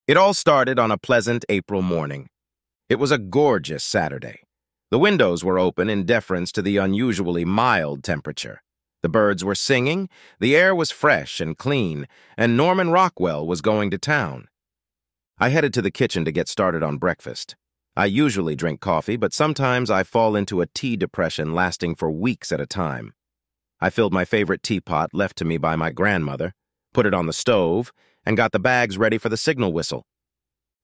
It all started on a pleasant April morning. It was a gorgeous Saturday. The windows were open in deference to the unusually mild temperature. The birds were singing, the air was fresh and clean, and Norman Rockwell was going to town. I headed to the kitchen to get started on breakfast. I usually drink coffee, but sometimes I fall into a tea depression lasting for weeks at a time. I filled my favorite teapot left to me by my grandmother, put it on the stove, and got the bags ready for the signal whistle.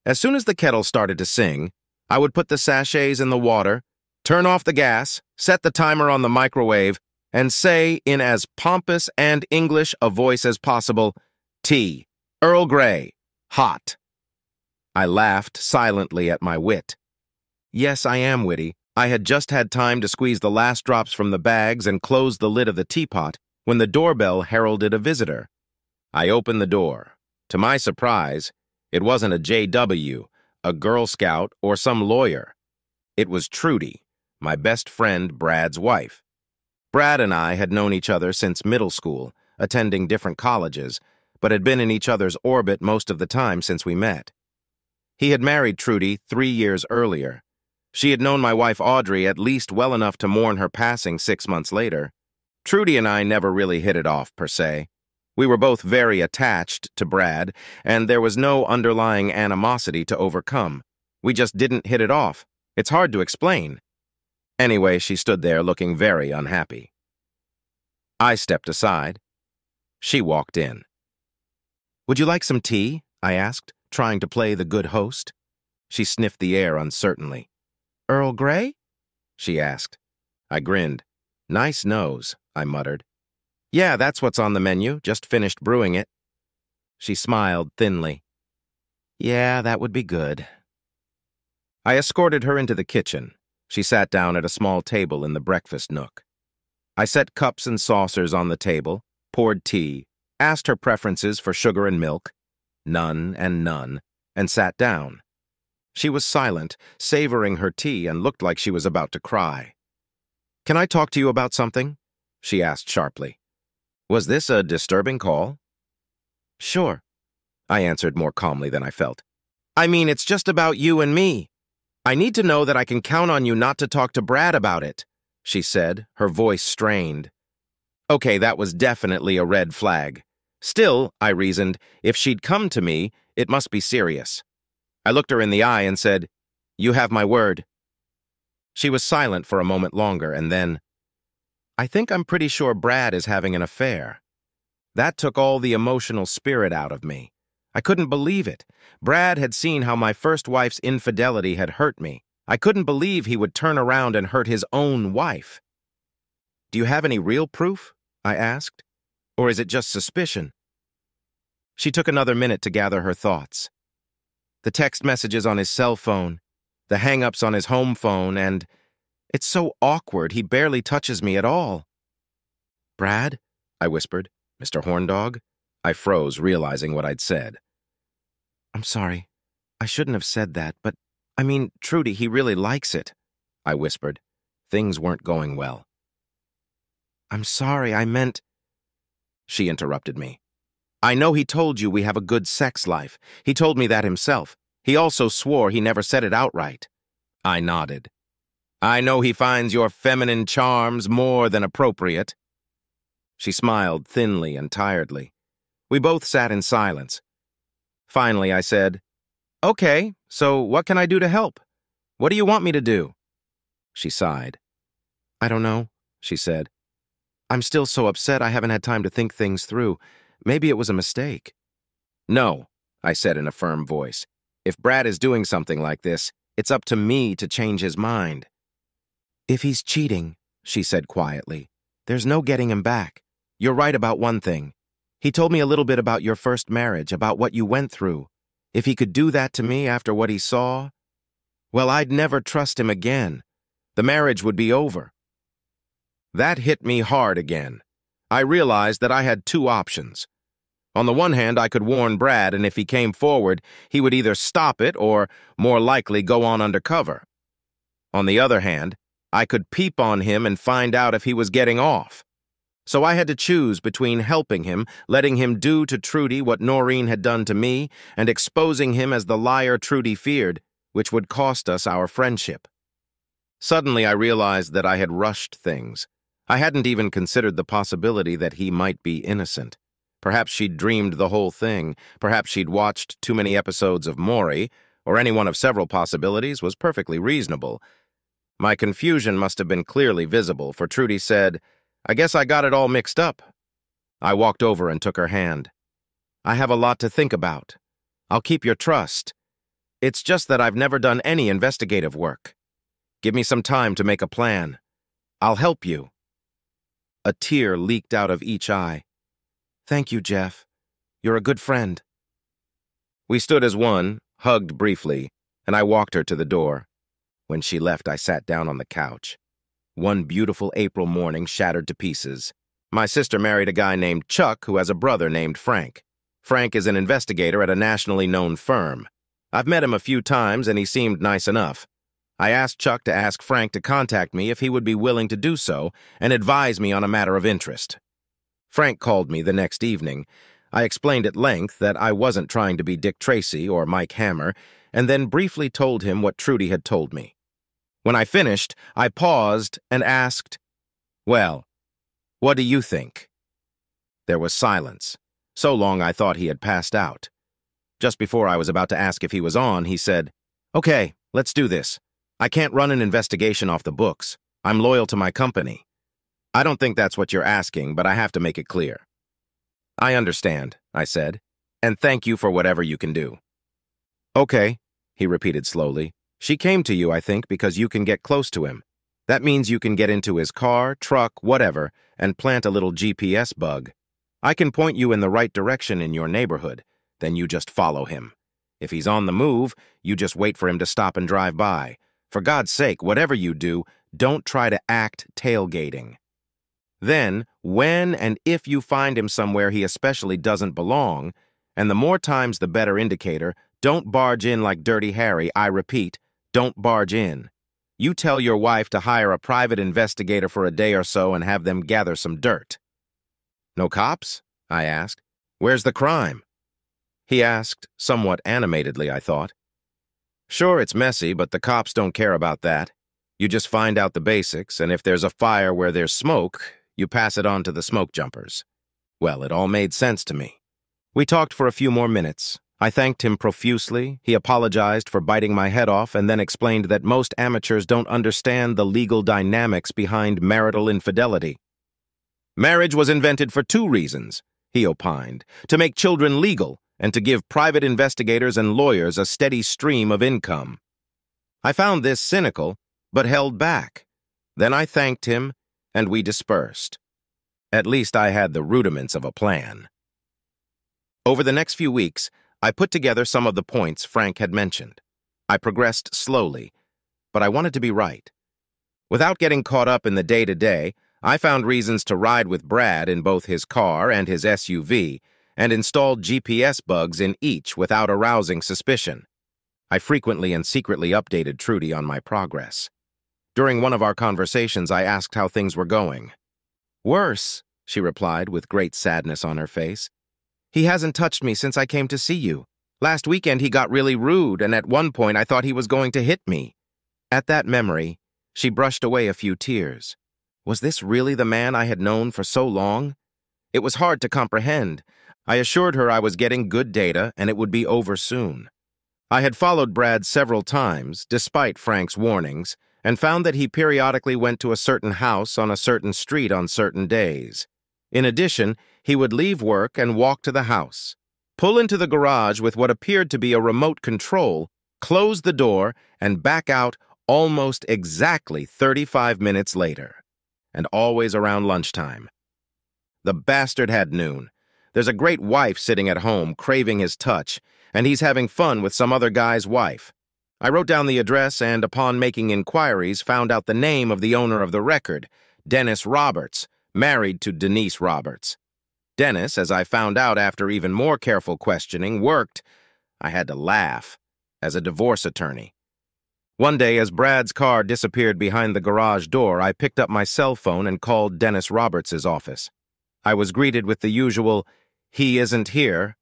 As soon as the kettle started to sing, I would put the sachets in the water, turn off the gas, set the timer on the microwave, and say in as pompous and English a voice as possible, "Tea, Earl Grey, hot." I laughed silently at my wit. Yes, I am witty. I had just had time to squeeze the last drops from the bags and close the lid of the teapot when the doorbell heralded a visitor. I opened the door. To my surprise, it wasn't a JW, a Girl Scout, or some lawyer. It was Trudy, my best friend Brad's wife. Brad and I had known each other since middle school, attending different colleges, but had been in each other's orbit most of the time since we met. He had married Trudy 3 years earlier. She had known my wife Audrey at least well enough to mourn her passing 6 months later. Trudy and I never really hit it off, per se. We were both very attached to Brad, and there was no underlying animosity to overcome. We just didn't hit it off. It's hard to explain. Anyway, she stood there looking very unhappy. I stepped aside. She walked in. "Would you like some tea?" I asked, trying to play the good host. She sniffed the air uncertainly. "Earl Grey?" she asked. I grinned. "Nice nose," I muttered. "Yeah, that's what's on the menu. Just finished brewing it." She smiled thinly. "Yeah, that would be good." I escorted her into the kitchen. She sat down at a small table in the breakfast nook. I set cups and saucers on the table, poured tea, asked her preferences for sugar and milk, none and none, and sat down. She was silent, savoring her tea, and looked like she was about to cry. "Can I talk to you about something?" she asked sharply. Was this a disturbing call? "Sure," I answered more calmly than I felt. "I mean, it's just about you and me. I need to know that I can count on you not to talk to Brad about it," she said, her voice strained. Okay, that was definitely a red flag. Still, I reasoned, if she'd come to me, it must be serious. I looked her in the eye and said, "You have my word." She was silent for a moment longer, and then, "I think I'm pretty sure Brad is having an affair." That took all the emotional spirit out of me. I couldn't believe it. Brad had seen how my first wife's infidelity had hurt me. I couldn't believe he would turn around and hurt his own wife. "Do you have any real proof?" I asked. "Or is it just suspicion?" She took another minute to gather her thoughts. The text messages on his cell phone, the hang-ups on his home phone, and it's so awkward, he barely touches me at all. "Brad?" I whispered. "Mr. Horndog?" I froze, realizing what I'd said. "I'm sorry. I shouldn't have said that, but, I mean, Trudy, he really likes it," I whispered. Things weren't going well. "I'm sorry, I meant—" She interrupted me. "I know he told you we have a good sex life. He told me that himself. He also swore he never said it outright." I nodded. "I know he finds your feminine charms more than appropriate." She smiled thinly and tiredly. We both sat in silence. Finally, I said, "Okay, so what can I do to help? What do you want me to do?" She sighed. "I don't know," she said. "I'm still so upset I haven't had time to think things through. Maybe it was a mistake." "No," I said in a firm voice. "If Brad is doing something like this, it's up to me to change his mind." "If he's cheating," she said quietly, "there's no getting him back. You're right about one thing. He told me a little bit about your first marriage, about what you went through. If he could do that to me after what he saw, well, I'd never trust him again. The marriage would be over." That hit me hard again. I realized that I had two options. On the one hand, I could warn Brad, and if he came forward, he would either stop it or, more likely, go on undercover. On the other hand, I could peep on him and find out if he was getting off. So I had to choose between helping him, letting him do to Trudy what Noreen had done to me, and exposing him as the liar Trudy feared, which would cost us our friendship. Suddenly I realized that I had rushed things. I hadn't even considered the possibility that he might be innocent. Perhaps she'd dreamed the whole thing. Perhaps she'd watched too many episodes of Maury, or any one of several possibilities was perfectly reasonable. My confusion must have been clearly visible, for Trudy said, "I guess I got it all mixed up." I walked over and took her hand. "I have a lot to think about. I'll keep your trust. It's just that I've never done any investigative work. Give me some time to make a plan. I'll help you." A tear leaked out of each eye. "Thank you, Jeff. You're a good friend." We stood as one, hugged briefly, and I walked her to the door. When she left, I sat down on the couch. One beautiful April morning shattered to pieces. My sister married a guy named Chuck who has a brother named Frank. Frank is an investigator at a nationally known firm. I've met him a few times and he seemed nice enough. I asked Chuck to ask Frank to contact me if he would be willing to do so and advise me on a matter of interest. Frank called me the next evening. I explained at length that I wasn't trying to be Dick Tracy or Mike Hammer, and then briefly told him what Trudy had told me. When I finished, I paused and asked, "Well, what do you think?" There was silence. So long I thought he had passed out. Just before I was about to ask if he was on, he said, "Okay, let's do this. I can't run an investigation off the books. I'm loyal to my company. I don't think that's what you're asking, but I have to make it clear." "I understand," I said, "and thank you for whatever you can do." "Okay," he repeated slowly. "She came to you, I think, because you can get close to him. That means you can get into his car, truck, whatever, and plant a little GPS bug. I can point you in the right direction in your neighborhood. Then you just follow him. If he's on the move, you just wait for him to stop and drive by. For God's sake, whatever you do, don't try to act tailgating. Then, when and if you find him somewhere he especially doesn't belong, and the more times the better indicator, don't barge in like Dirty Harry. I repeat, don't barge in. You tell your wife to hire a private investigator for a day or so and have them gather some dirt." "No cops?" I asked. "Where's the crime?" He asked, somewhat animatedly, I thought. "Sure, it's messy, but the cops don't care about that. You just find out the basics, and if there's a fire where there's smoke, you pass it on to the smoke jumpers." Well, it all made sense to me. We talked for a few more minutes. I thanked him profusely. He apologized for biting my head off and then explained that most amateurs don't understand the legal dynamics behind marital infidelity. "Marriage was invented for two reasons," he opined: to make children legal and to give private investigators and lawyers a steady stream of income. I found this cynical, but held back. Then I thanked him, and we dispersed. At least I had the rudiments of a plan. Over the next few weeks, I put together some of the points Frank had mentioned. I progressed slowly, but I wanted to be right. Without getting caught up in the day-to-day, I found reasons to ride with Brad in both his car and his SUV, and installed GPS bugs in each without arousing suspicion. I frequently and secretly updated Trudy on my progress. During one of our conversations, I asked how things were going. "Worse," she replied with great sadness on her face. "He hasn't touched me since I came to see you. Last weekend he got really rude, and at one point I thought he was going to hit me." At that memory, she brushed away a few tears. Was this really the man I had known for so long? It was hard to comprehend. I assured her I was getting good data and it would be over soon. I had followed Brad several times, despite Frank's warnings, and found that he periodically went to a certain house on a certain street on certain days. In addition, he would leave work and walk to the house, pull into the garage with what appeared to be a remote control, close the door, and back out almost exactly 35 minutes later. And always around lunchtime. The bastard had noon. There's a great wife sitting at home craving his touch, and he's having fun with some other guy's wife. I wrote down the address and, upon making inquiries, found out the name of the owner of the record, Dennis Roberts, married to Denise Roberts. Dennis, as I found out after even more careful questioning, worked, I had to laugh, as a divorce attorney. One day, as Brad's car disappeared behind the garage door, I picked up my cell phone and called Dennis Roberts' office. I was greeted with the usual, "He isn't here."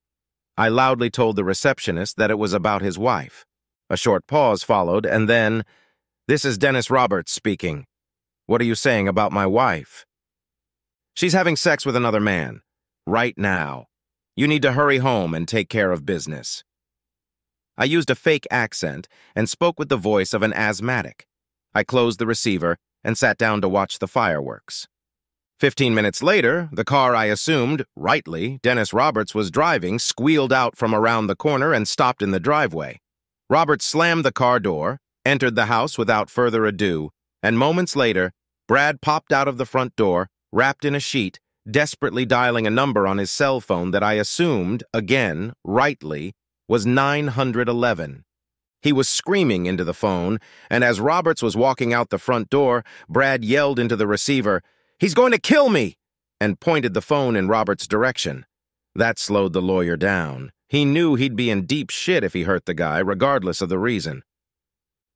I loudly told the receptionist that it was about his wife. A short pause followed, and then, "This is Dennis Roberts speaking. What are you saying about my wife?" "She's having sex with another man. Right now. You need to hurry home and take care of business." I used a fake accent and spoke with the voice of an asthmatic. I closed the receiver and sat down to watch the fireworks. 15 minutes later, the car I assumed, rightly, Dennis Roberts was driving squealed out from around the corner and stopped in the driveway. Roberts slammed the car door, entered the house without further ado, and moments later, Brad popped out of the front door, wrapped in a sheet, desperately dialing a number on his cell phone that I assumed, again, rightly, was 911. He was screaming into the phone, and as Roberts was walking out the front door, Brad yelled into the receiver, "He's going to kill me!" and pointed the phone in Roberts' direction. That slowed the lawyer down. He knew he'd be in deep shit if he hurt the guy, regardless of the reason.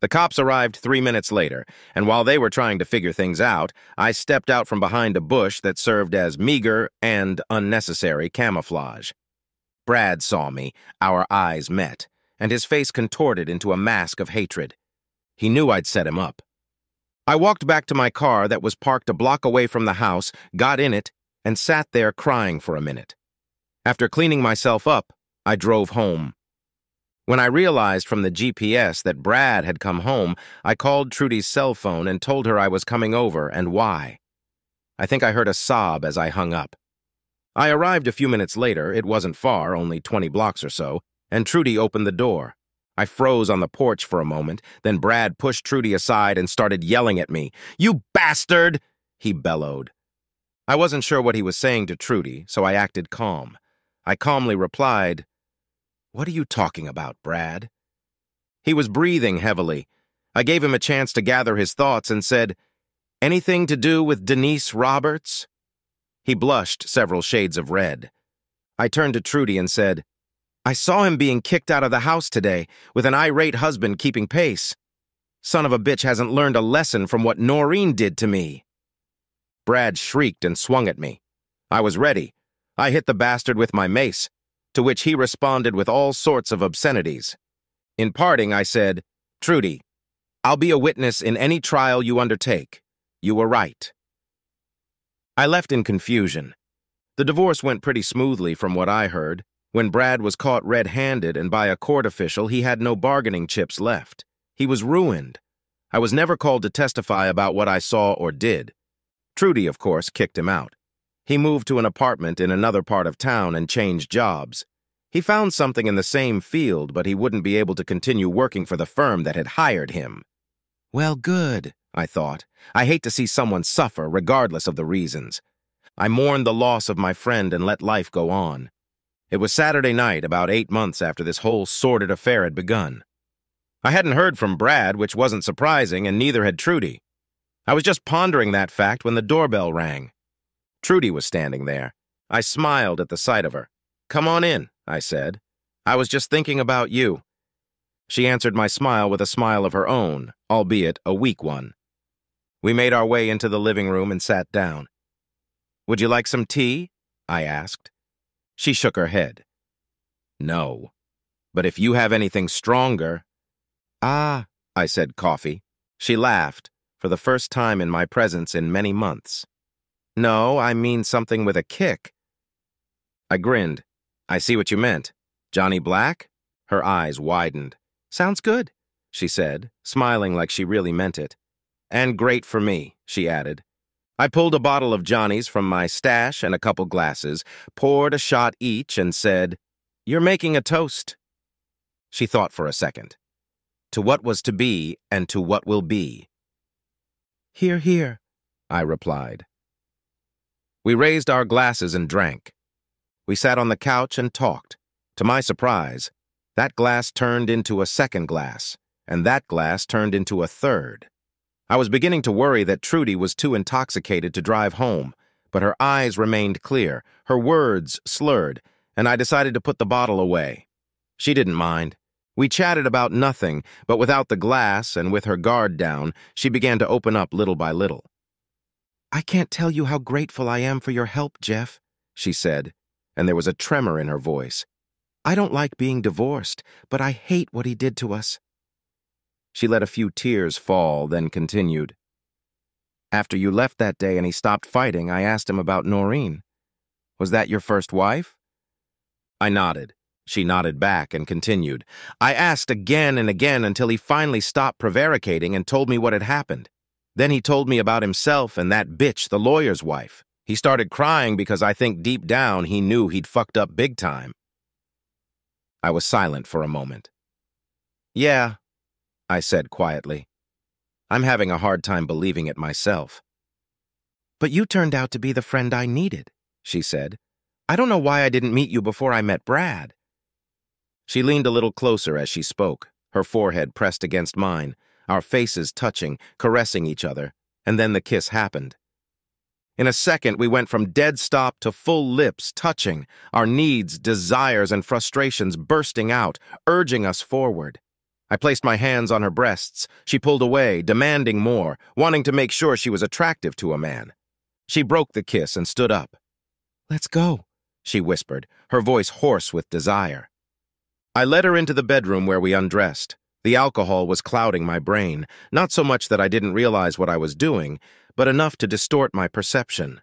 The cops arrived 3 minutes later, and while they were trying to figure things out, I stepped out from behind a bush that served as meager and unnecessary camouflage. Brad saw me, our eyes met, and his face contorted into a mask of hatred. He knew I'd set him up. I walked back to my car that was parked a block away from the house, got in it, and sat there crying for a minute. After cleaning myself up, I drove home. When I realized from the GPS that Brad had come home, I called Trudy's cell phone and told her I was coming over and why. I think I heard a sob as I hung up. I arrived a few minutes later, it wasn't far, only 20 blocks or so, and Trudy opened the door. I froze on the porch for a moment, then Brad pushed Trudy aside and started yelling at me. "You bastard!" he bellowed. I wasn't sure what he was saying to Trudy, so I acted calm. I calmly replied, "What are you talking about, Brad?" He was breathing heavily. I gave him a chance to gather his thoughts and said, "Anything to do with Denise Roberts?" He blushed several shades of red. I turned to Trudy and said, "I saw him being kicked out of the house today, with an irate husband keeping pace. Son of a bitch hasn't learned a lesson from what Noreen did to me." Brad shrieked and swung at me. I was ready. I hit the bastard with my mace, to which he responded with all sorts of obscenities. In parting, I said, "Trudy, I'll be a witness in any trial you undertake. You were right." I left in confusion. The divorce went pretty smoothly from what I heard. When Brad was caught red-handed and by a court official, he had no bargaining chips left. He was ruined. I was never called to testify about what I saw or did. Trudy, of course, kicked him out. He moved to an apartment in another part of town and changed jobs. He found something in the same field, but he wouldn't be able to continue working for the firm that had hired him. Well, good, I thought. I hate to see someone suffer, regardless of the reasons. I mourned the loss of my friend and let life go on. It was Saturday night, about 8 months after this whole sordid affair had begun. I hadn't heard from Brad, which wasn't surprising, and neither had Trudy. I was just pondering that fact when the doorbell rang. Trudy was standing there. I smiled at the sight of her. "Come on in," I said. "I was just thinking about you." She answered my smile with a smile of her own, albeit a weak one. We made our way into the living room and sat down. "Would you like some tea?" I asked. She shook her head. "No. But if you have anything stronger—" "Ah," I said, "coffee." She laughed, for the first time in my presence in many months. "No, I mean something with a kick." I grinned. "I see what you meant. Johnny Black?" Her eyes widened. "Sounds good," she said, smiling like she really meant it. "And great for me," she added. I pulled a bottle of Johnny's from my stash and a couple glasses, poured a shot each, and said, "You're making a toast." She thought for a second. "To what was to be and to what will be." "Hear, hear," I replied. We raised our glasses and drank. We sat on the couch and talked. To my surprise, that glass turned into a second glass, and that glass turned into a third. I was beginning to worry that Trudy was too intoxicated to drive home, but her eyes remained clear, her words slurred, and I decided to put the bottle away. She didn't mind. We chatted about nothing, but without the glass and with her guard down, she began to open up little by little. "I can't tell you how grateful I am for your help, Jeff," she said, and there was a tremor in her voice. "I don't like being divorced, but I hate what he did to us." She let a few tears fall, then continued. "After you left that day and he stopped fighting, I asked him about Noreen. Was that your first wife?" I nodded. She nodded back and continued. "I asked again and again until he finally stopped prevaricating and told me what had happened. Then he told me about himself and that bitch, the lawyer's wife. He started crying because I think deep down he knew he'd fucked up big time." I was silent for a moment. "Yeah," I said quietly. "I'm having a hard time believing it myself." "But you turned out to be the friend I needed," she said. "I don't know why I didn't meet you before I met Brad." She leaned a little closer as she spoke, her forehead pressed against mine, our faces touching, caressing each other, and then the kiss happened. In a second, we went from dead stop to full lips touching, our needs, desires, and frustrations bursting out, urging us forward. I placed my hands on her breasts. She pulled away, demanding more, wanting to make sure she was attractive to a man. She broke the kiss and stood up. "Let's go," she whispered, her voice hoarse with desire. I led her into the bedroom where we undressed. The alcohol was clouding my brain, not so much that I didn't realize what I was doing, but enough to distort my perception.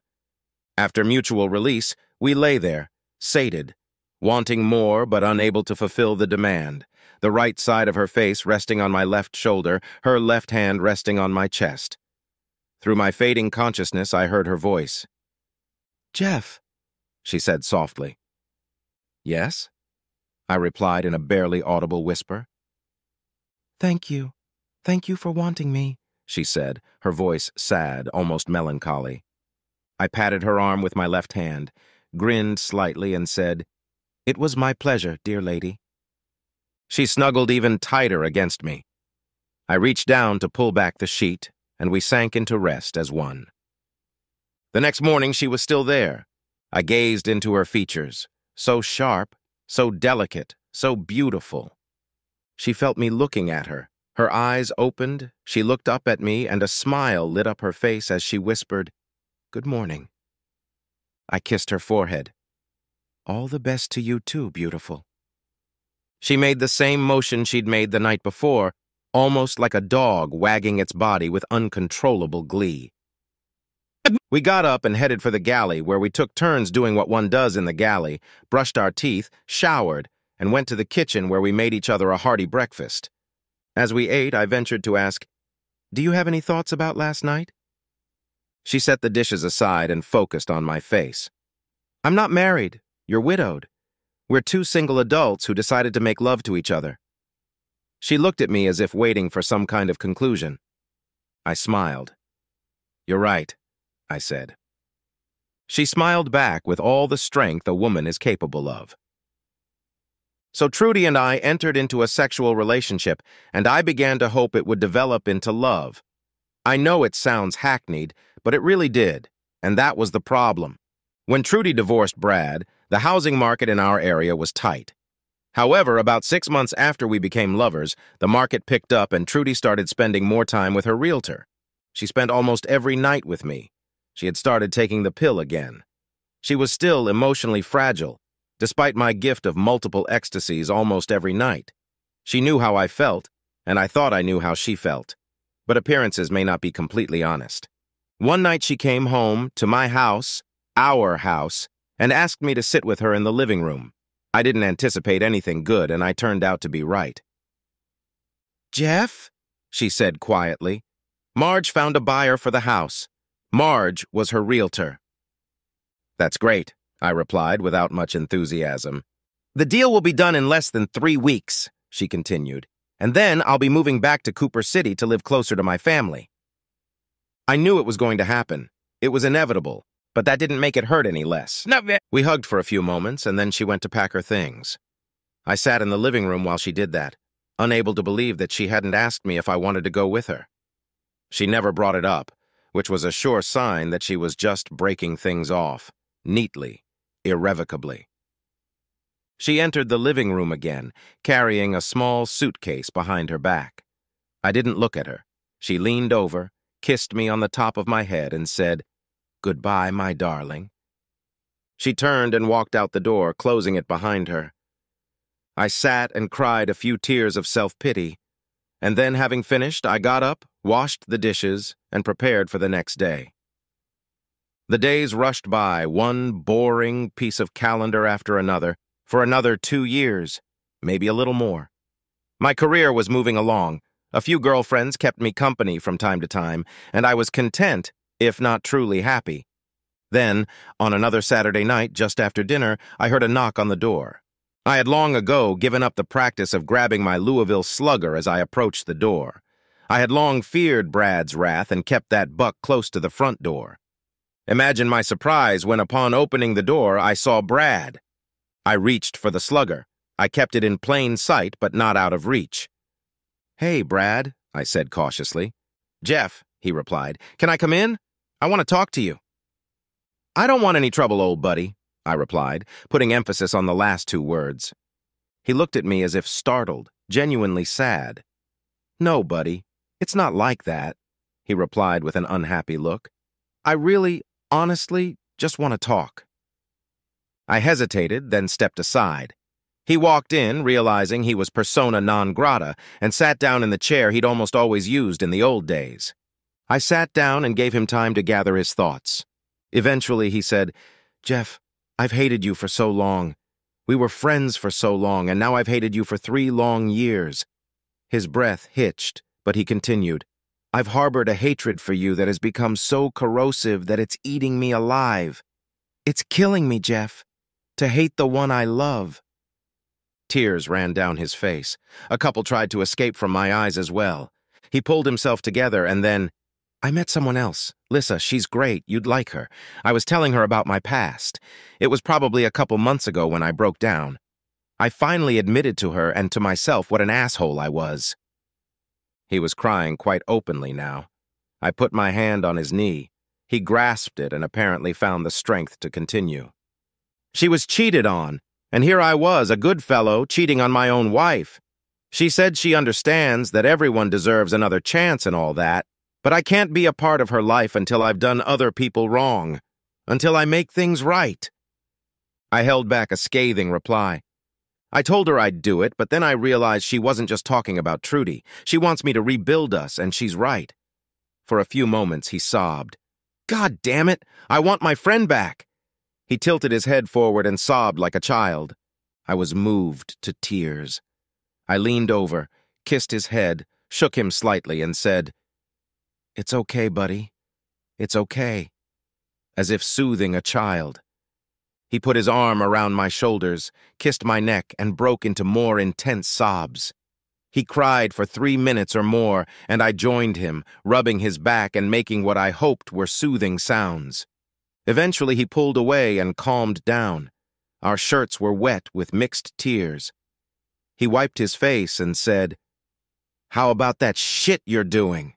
After mutual release, we lay there, sated, wanting more but unable to fulfill the demand, the right side of her face resting on my left shoulder, her left hand resting on my chest. Through my fading consciousness, I heard her voice. "Jeff," she said softly. "Yes?" I replied in a barely audible whisper. "Thank you. Thank you for wanting me," she said, her voice sad, almost melancholy. I patted her arm with my left hand, grinned slightly, and said, "It was my pleasure, dear lady." She snuggled even tighter against me. I reached down to pull back the sheet, and we sank into rest as one. The next morning she was still there. I gazed into her features, so sharp, so delicate, so beautiful. She felt me looking at her. Her eyes opened, she looked up at me, and a smile lit up her face as she whispered, "Good morning." I kissed her forehead. "All the best to you too, beautiful." She made the same motion she'd made the night before, almost like a dog wagging its body with uncontrollable glee. We got up and headed for the galley, where we took turns doing what one does in the galley, brushed our teeth, showered, and went to the kitchen where we made each other a hearty breakfast. As we ate, I ventured to ask, "Do you have any thoughts about last night?" She set the dishes aside and focused on my face. "I'm not married. You're widowed. We're two single adults who decided to make love to each other." She looked at me as if waiting for some kind of conclusion. I smiled. "You're right," I said. She smiled back with all the strength a woman is capable of. So Trudy and I entered into a sexual relationship, and I began to hope it would develop into love. I know it sounds hackneyed, but it really did, and that was the problem. When Trudy divorced Brad, the housing market in our area was tight. However, about 6 months after we became lovers, the market picked up and Trudy started spending more time with her realtor. She spent almost every night with me. She had started taking the pill again. She was still emotionally fragile, despite my gift of multiple ecstasies almost every night. She knew how I felt, and I thought I knew how she felt. But appearances may not be completely honest. One night she came home to my house, our house, and asked me to sit with her in the living room. I didn't anticipate anything good, and I turned out to be right. "Jeff," she said quietly, "Marge found a buyer for the house. Marge was her realtor." "That's great," I replied without much enthusiasm. "The deal will be done in less than 3 weeks," she continued, "and then I'll be moving back to Cooper City to live closer to my family." I knew it was going to happen. It was inevitable, but that didn't make it hurt any less. We hugged for a few moments, and then she went to pack her things. I sat in the living room while she did that, unable to believe that she hadn't asked me if I wanted to go with her. She never brought it up, which was a sure sign that she was just breaking things off, neatly, irrevocably. She entered the living room again, carrying a small suitcase behind her back. I didn't look at her. She leaned over, kissed me on the top of my head, and said, "Goodbye, my darling." She turned and walked out the door, closing it behind her. I sat and cried a few tears of self-pity, and then, having finished, I got up, washed the dishes, and prepared for the next day. The days rushed by, one boring piece of calendar after another, for another 2 years, maybe a little more. My career was moving along. A few girlfriends kept me company from time to time, and I was content, if not truly happy. Then, on another Saturday night, just after dinner, I heard a knock on the door. I had long ago given up the practice of grabbing my Louisville Slugger as I approached the door. I had long feared Brad's wrath and kept that buck close to the front door. Imagine my surprise when, upon opening the door, I saw Brad. I reached for the Slugger. I kept it in plain sight, but not out of reach. "Hey, Brad," I said cautiously. "Jeff," he replied. "Can I come in? I want to talk to you." "I don't want any trouble, old buddy," I replied, putting emphasis on the last 2 words. He looked at me as if startled, genuinely sad. "No, buddy, it's not like that," he replied with an unhappy look. "I really, honestly, just want to talk." I hesitated, then stepped aside. He walked in, realizing he was persona non grata, and sat down in the chair he'd almost always used in the old days. I sat down and gave him time to gather his thoughts. Eventually, he said, "Jeff, I've hated you for so long. We were friends for so long, and now I've hated you for 3 long years." His breath hitched, but he continued, "I've harbored a hatred for you that has become so corrosive that it's eating me alive. It's killing me, Jeff, to hate the one I love." Tears ran down his face. A couple tried to escape from my eyes as well. He pulled himself together and then, "I met someone else. Lissa, she's great. You'd like her. I was telling her about my past. It was probably a couple months ago when I broke down. I finally admitted to her and to myself what an asshole I was." He was crying quite openly now. I put my hand on his knee. He grasped it and apparently found the strength to continue. "She was cheated on, and here I was, a good fellow, cheating on my own wife. She said she understands that everyone deserves another chance and all that, but I can't be a part of her life until I've done other people wrong, until I make things right." I held back a scathing reply. I told her I'd do it, but then I realized she wasn't just talking about Trudy. She wants me to rebuild us, and she's right. For a few moments, he sobbed. "God damn it, I want my friend back." He tilted his head forward and sobbed like a child. I was moved to tears. I leaned over, kissed his head, shook him slightly, and said, "It's okay, buddy. It's okay," as if soothing a child. He put his arm around my shoulders, kissed my neck, and broke into more intense sobs. He cried for 3 minutes or more, and I joined him, rubbing his back and making what I hoped were soothing sounds. Eventually, he pulled away and calmed down. Our shirts were wet with mixed tears. He wiped his face and said, "How about that shit you're doing?"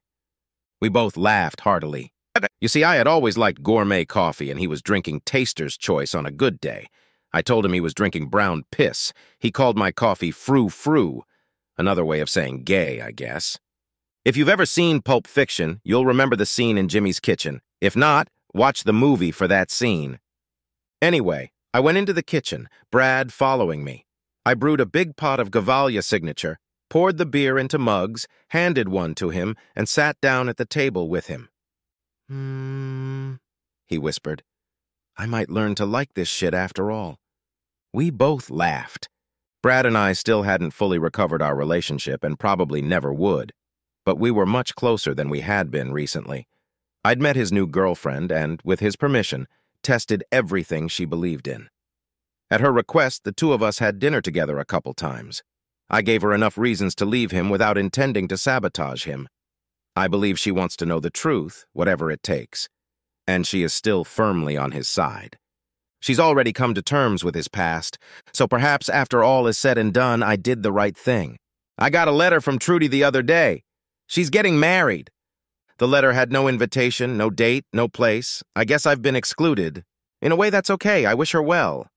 We both laughed heartily. You see, I had always liked gourmet coffee, and he was drinking Taster's Choice on a good day. I told him he was drinking brown piss. He called my coffee frou-frou, another way of saying gay, I guess. If you've ever seen Pulp Fiction, you'll remember the scene in Jimmy's kitchen. If not, watch the movie for that scene. Anyway, I went into the kitchen, Brad following me. I brewed a big pot of Gavalia signature, poured the beer into mugs, handed one to him, and sat down at the table with him. He whispered. I might learn to like this shit after all. We both laughed. Brad and I still hadn't fully recovered our relationship and probably never would, but we were much closer than we had been recently. I'd met his new girlfriend and, with his permission, tested everything she believed in. At her request, the two of us had dinner together a couple times. I gave her enough reasons to leave him without intending to sabotage him. I believe she wants to know the truth, whatever it takes, and she is still firmly on his side. She's already come to terms with his past, so perhaps after all is said and done, I did the right thing. I got a letter from Trudy the other day. She's getting married. The letter had no invitation, no date, no place. I guess I've been excluded. In a way, that's okay. I wish her well.